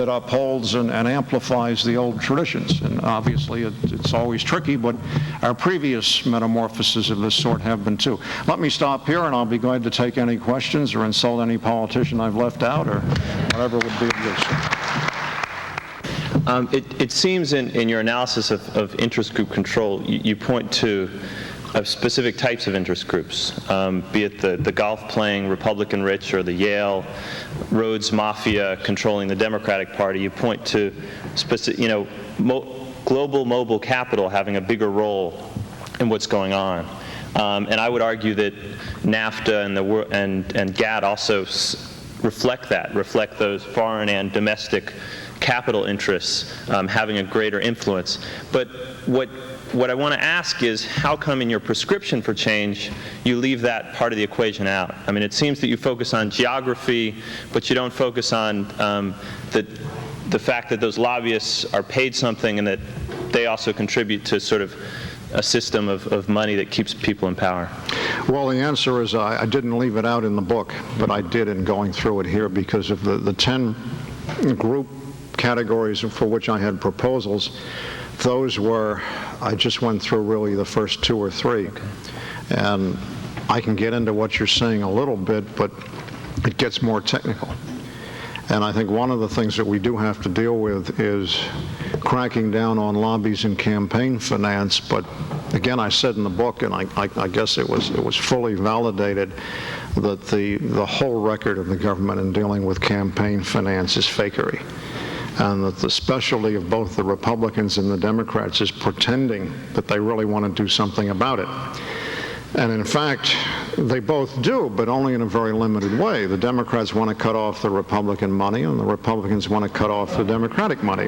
upholds and amplifies the old traditions. And obviously it's always tricky, but our previous metamorphoses of this sort have been too. Let me stop here, and I'll be glad to take any questions or insult any politician I've left out or whatever would be of use. It seems in your analysis of interest group control, you point to specific types of interest groups, be it the golf-playing Republican rich or the Yale Rhodes Mafia controlling the Democratic Party. You point to specific, global mobile capital having a bigger role in what's going on. And I would argue that NAFTA and GATT also reflect those foreign and domestic capital interests having a greater influence. But what I want to ask is, how come in your prescription for change you leave that part of the equation out? I mean, it seems that you focus on geography, but you don't focus on the fact that those lobbyists are paid something and that they also contribute to sort of a system of money that keeps people in power. Well, the answer is I didn't leave it out in the book, but I did in going through it here because of the 10 group categories for which I had proposals. Those were, I just went through really the first 2 or 3. Okay. And I can get into what you're saying a little bit, but it gets more technical. And I think one of the things that we do have to deal with is cracking down on lobbies and campaign finance. But again, I said in the book, and I guess it was fully validated, that the whole record of the government in dealing with campaign finance is fakery. And that the specialty of both the Republicans and the Democrats is pretending that they really want to do something about it. And in fact, they both do, but only in a very limited way. The Democrats want to cut off the Republican money, and the Republicans want to cut off the Democratic money.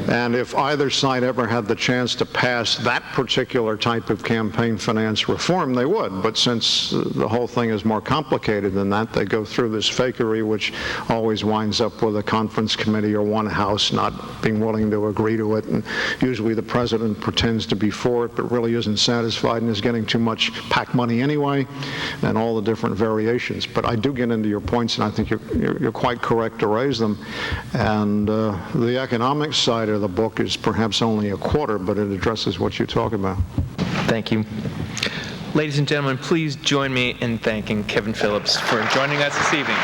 And if either side ever had the chance to pass that particular type of campaign finance reform, they would. But since the whole thing is more complicated than that, they go through this fakery, which always winds up with a conference committee or one house not being willing to agree to it. And usually the president pretends to be for it, but really isn't satisfied and is getting too much PAC money anyway, and all the different variations. But I do get into your points, and I think you're quite correct to raise them. And the economic side of the book is perhaps only a quarter, but it addresses what you talk about. Thank you. Ladies and gentlemen, please join me in thanking Kevin Phillips for joining us this evening.